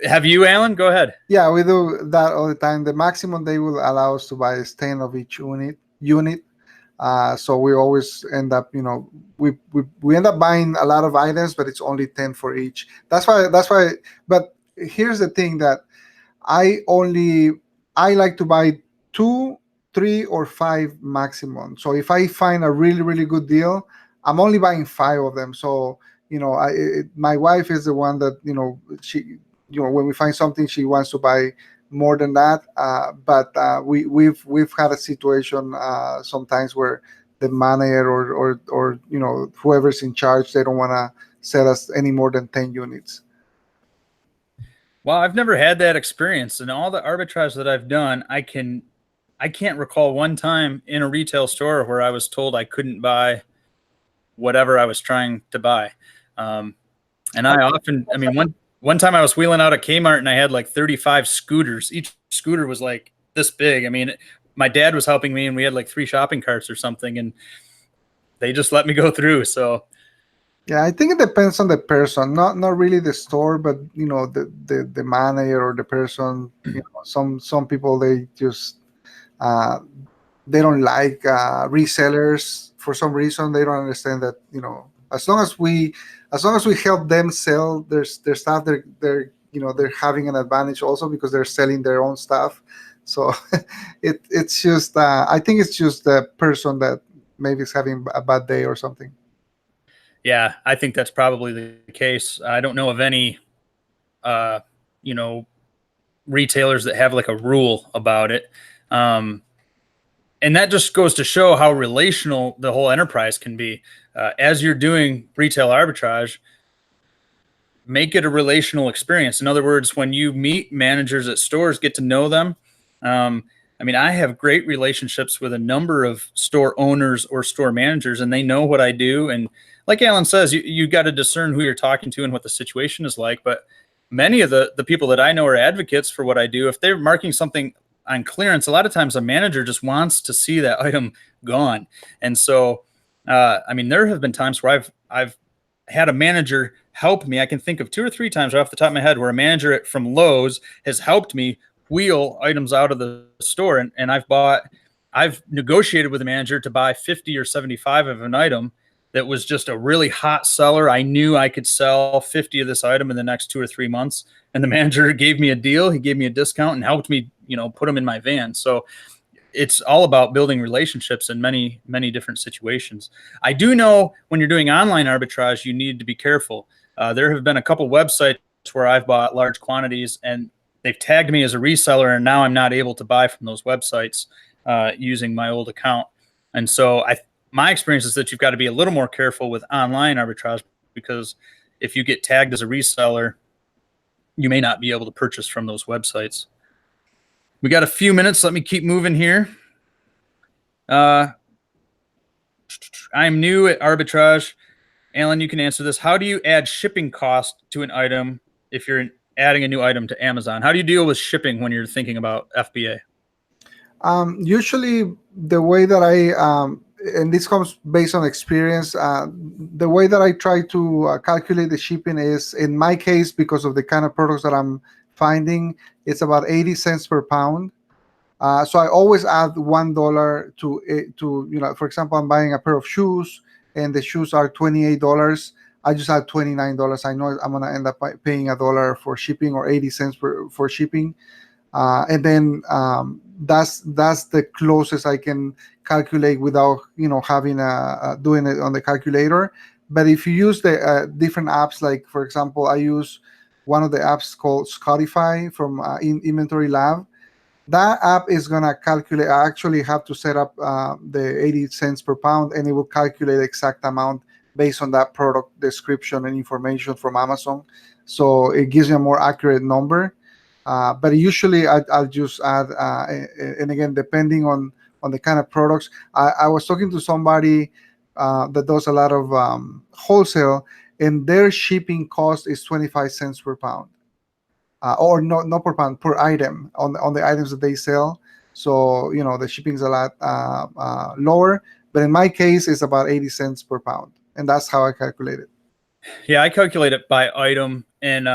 Have you, Allan? Go ahead. Yeah, we do that all the time. The maximum they will allow us to buy is 10 of each unit. So we always end up, we end up buying a lot of items, but it's only 10 for each. That's why. But here's the thing, that I like to buy 2, 3, or 5 maximum. So if I find a really, really good deal, I'm only buying 5 of them. So, my wife is the one that, she, when we find something, she wants to buy more than that. But we've had a situation sometimes where the manager or whoever's in charge, they don't want to sell us any more than 10 units. Well, I've never had that experience. In all the arbitrage that I've done, I can't recall one time in a retail store where I was told I couldn't buy whatever I was trying to buy. And one time I was wheeling out a Kmart and I had like 35 scooters. Each scooter was like this big. I mean, my dad was helping me and we had like 3 shopping carts or something, and they just let me go through. So yeah, I think it depends on the person, not really the store, but the manager or the person. Some people, they just they don't like resellers for some reason. They don't understand that as long as we help them sell their stuff, they're having an advantage also because they're selling their own stuff. So it's just I think it's just the person that maybe is having a bad day or something. Yeah, I think that's probably the case. I don't know of any, you know, retailers that have like a rule about it. And that just goes to show how relational the whole enterprise can be. As you're doing retail arbitrage, make it a relational experience. In other words, when you meet managers at stores, get to know them. I mean, I have great relationships with a number of store owners or store managers, and they know what I do. And like Allan says, you got to discern who you're talking to and what the situation is like. But many of the people that I know are advocates for what I do. If they're marking something on clearance, a lot of times a manager just wants to see that item gone. And so, I mean, there have been times where I've had a manager help me. I can think of 2 or 3 times right off the top of my head where a manager from Lowe's has helped me wheel items out of the store. And I've negotiated with a manager to buy 50 or 75 of an item that was just a really hot seller. I knew I could sell 50 of this item in the next 2 or 3 months. And the manager gave me a deal. He gave me a discount and helped me, put them in my van. So it's all about building relationships in many, many different situations. I do know when you're doing online arbitrage, you need to be careful. There have been a couple websites where I've bought large quantities and they've tagged me as a reseller, and now I'm not able to buy from those websites using my old account. And so my experience is that you've got to be a little more careful with online arbitrage, because if you get tagged as a reseller, you may not be able to purchase from those websites. We got a few minutes. Let me keep moving here. I'm new at arbitrage. Allan, you can answer this. How do you add shipping cost to an item if you're adding a new item to Amazon? How do you deal with shipping when you're thinking about FBA? Usually the way that and this comes based on experience, the way that I try to calculate the shipping is, in my case, because of the kind of products that I'm finding, it's about 80 cents per pound. So I always add $1 to, for example, I'm buying a pair of shoes and the shoes are $28. I just add $29. I know I'm going to end up paying $1 for shipping, or 80 cents for shipping. And then that's the closest I can calculate without having doing it on the calculator. But if you use the different apps, like for example, I use one of the apps called Scottify from Inventory Lab. That app is gonna calculate. I actually have to set up the 80 cents per pound, and it will calculate the exact amount based on that product description and information from Amazon. So it gives you a more accurate number. But usually I'll just add, and again, depending on the kind of products. I was talking to somebody that does a lot of wholesale, and their shipping cost is 25 cents per pound. Or not per pound, per item on the items that they sell. So, the shipping is a lot lower. But in my case, it's about 80 cents per pound. And that's how I calculate it. Yeah, I calculate it by item. And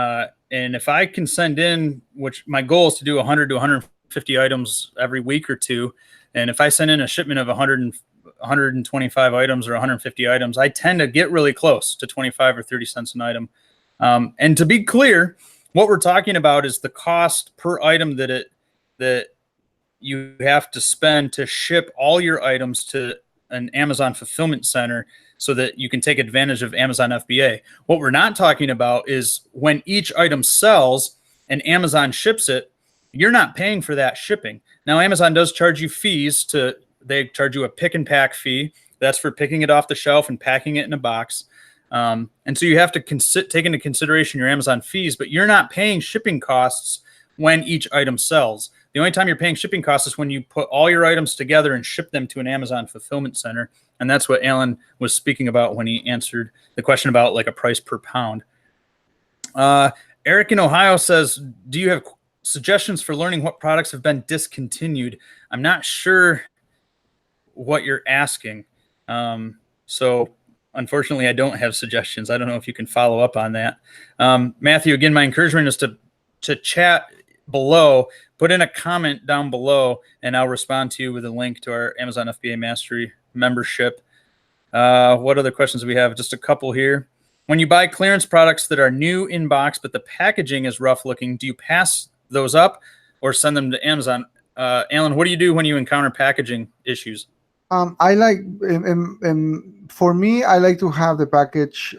if I can send in, which my goal is to do 100 to 150 items every week or two. And if I send in a shipment of 125 items or 150 items, I tend to get really close to 25 or 30 cents an item. And to be clear, what we're talking about is the cost per item that you have to spend to ship all your items to an Amazon fulfillment center so that you can take advantage of Amazon FBA. What we're not talking about is when each item sells and Amazon ships it, you're not paying for that shipping. Now, Amazon does charge you fees. They charge you a pick and pack fee. That's for picking it off the shelf and packing it in a box. And so you have to take into consideration your Amazon fees, but you're not paying shipping costs when each item sells. The only time you're paying shipping costs is when you put all your items together and ship them to an Amazon fulfillment center. And that's what Allan was speaking about when he answered the question about like a price per pound. Eric in Ohio says, do you have suggestions for learning what products have been discontinued? I'm not sure what you're asking. So unfortunately, I don't have suggestions. I don't know if you can follow up on that. Matthew, again, my encouragement is to chat below, put in a comment down below, and I'll respond to you with a link to our Amazon FBA Mastery membership. What other questions do we have? Just a couple here. When you buy clearance products that are new in box, but the packaging is rough looking, do you pass those up or send them to Amazon? Allan, what do you do when you encounter packaging issues? I like in For me, I like to have the package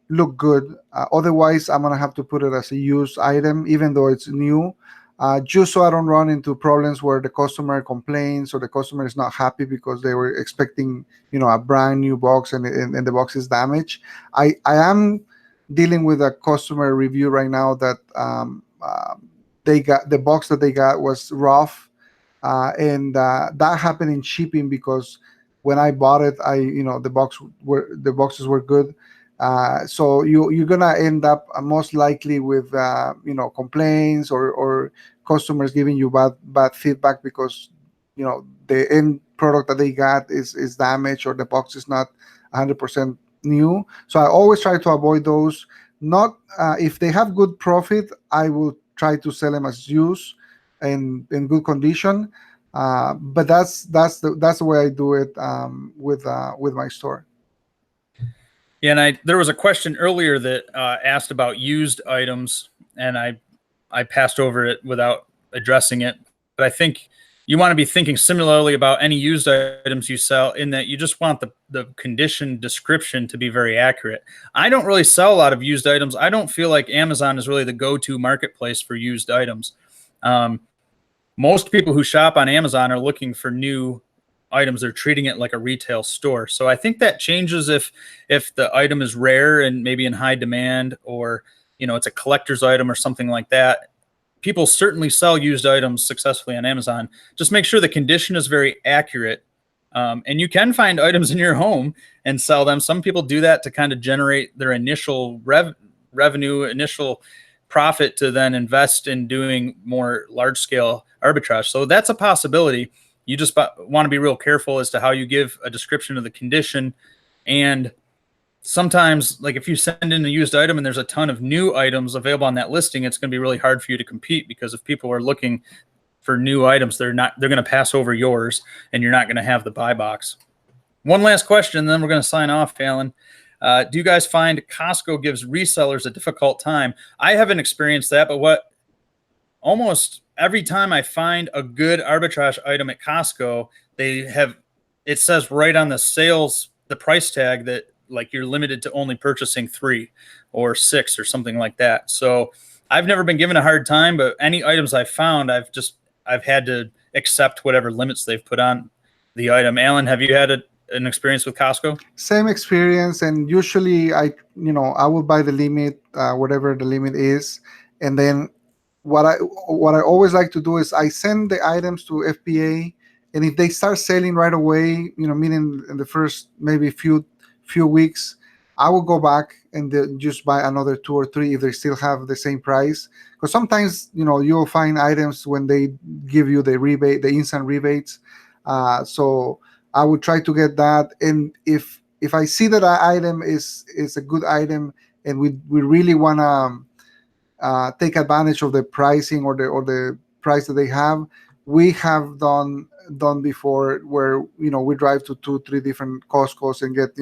look good. Otherwise, I'm gonna have to put it as a used item, even though it's new, just so I don't run into problems where the customer complains or the customer is not happy because they were expecting, a brand new box and the box is damaged. I am dealing with a customer review right now that they got the box that they got was rough, and that happened in shipping because when I bought it, the boxes were good. So you're gonna end up most likely with complaints or customers giving you bad feedback because the end product that they got is damaged or the box is not 100% new. So I always try to avoid those. Not if they have good profit, I will try to sell them as used and in good condition. But that's the way I do it with my store. Yeah, and there was a question earlier that asked about used items, and I passed over it without addressing it. But I think you want to be thinking similarly about any used items you sell, in that you just want the condition description to be very accurate. I don't really sell a lot of used items. I don't feel like Amazon is really the go-to marketplace for used items. Most people who shop on Amazon are looking for new items. They're treating it like a retail store. So I think that changes if the item is rare and maybe in high demand, or it's a collector's item or something like that. People certainly sell used items successfully on Amazon. Just make sure the condition is very accurate. And you can find items in your home and sell them. Some people do that to kind of generate their initial revenue, initial profit, to then invest in doing more large scale arbitrage. So that's a possibility. You just want to be real careful as to how you give a description of the condition. And sometimes, like if you send in a used item and there's a ton of new items available on that listing, it's going to be really hard for you to compete, because if people are looking for new items, they're going to pass over yours and you're not going to have the buy box. One last question, and then we're going to sign off, Allan. Do you guys find Costco gives resellers a difficult time? I haven't experienced that, but almost every time I find a good arbitrage item at Costco, it says right on the price tag, that like you're limited to only purchasing 3 or 6 or something like that. So I've never been given a hard time, but any items I've found, I've had to accept whatever limits they've put on the item. Allan, have you had an experience with Costco? Same experience, and usually I will buy the limit, whatever the limit is, and then what I always like to do is I send the items to FBA, and if they start selling right away, meaning in the first maybe few weeks, I will go back and just buy another 2 or 3 if they still have the same price. Because sometimes you'll find items when they give you the rebate, the instant rebates. So I would try to get that, and if I see that an item is a good item and we really want to take advantage of the pricing or the price that they have, we have done before where we drive to 2-3 different Costco's and get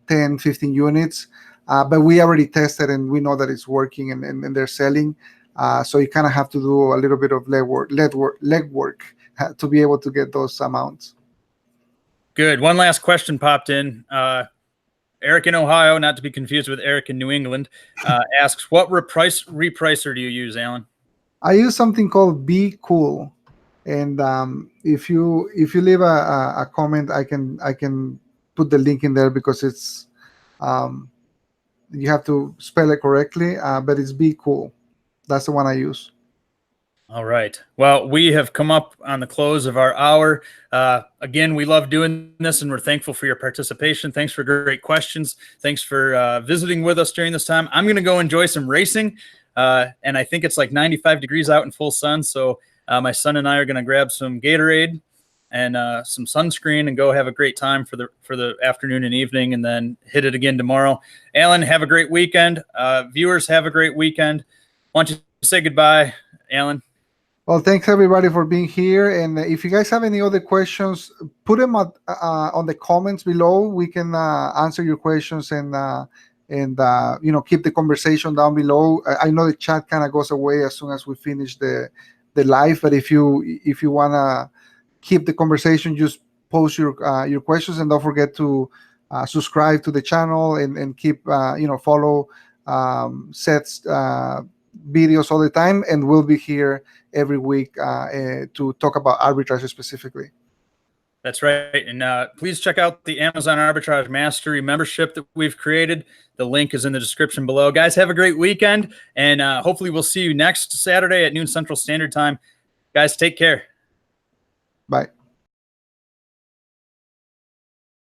10-15 units, but we already tested and we know that it's working and they're selling, so you kind of have to do a little bit of legwork to be able to get those amounts. Good. One last question popped in. Eric in Ohio, not to be confused with Eric in New England, asks, what repricer do you use, Allan? I use something called Be Cool, and if you leave a comment, I can put the link in there, because it's you have to spell it correctly, but it's Be Cool. That's the one I use. All right. Well, we have come up on the close of our hour. Again, we love doing this, and we're thankful for your participation. Thanks for great questions. Thanks for visiting with us during this time. I'm going to go enjoy some racing, and I think it's like 95 degrees out in full sun. So my son and I are going to grab some Gatorade and some sunscreen and go have a great time for the afternoon and evening, and then hit it again tomorrow. Allan, have a great weekend. Viewers, have a great weekend. Why don't you say goodbye, Allan? Well, thanks everybody for being here. And if you guys have any other questions, put them on the comments below. We can answer your questions and keep the conversation down below. I know the chat kind of goes away as soon as we finish the live, but if you want to keep the conversation, just post your questions, and don't forget to subscribe to the channel and keep follow Seth's videos all the time, and we'll be here every week to talk about arbitrage specifically. That's right. And please check out the Amazon Arbitrage Mastery membership that we've created. The link is in the description below. Guys, have a great weekend, and hopefully we'll see you next Saturday at noon Central Standard Time. Guys, take care. Bye.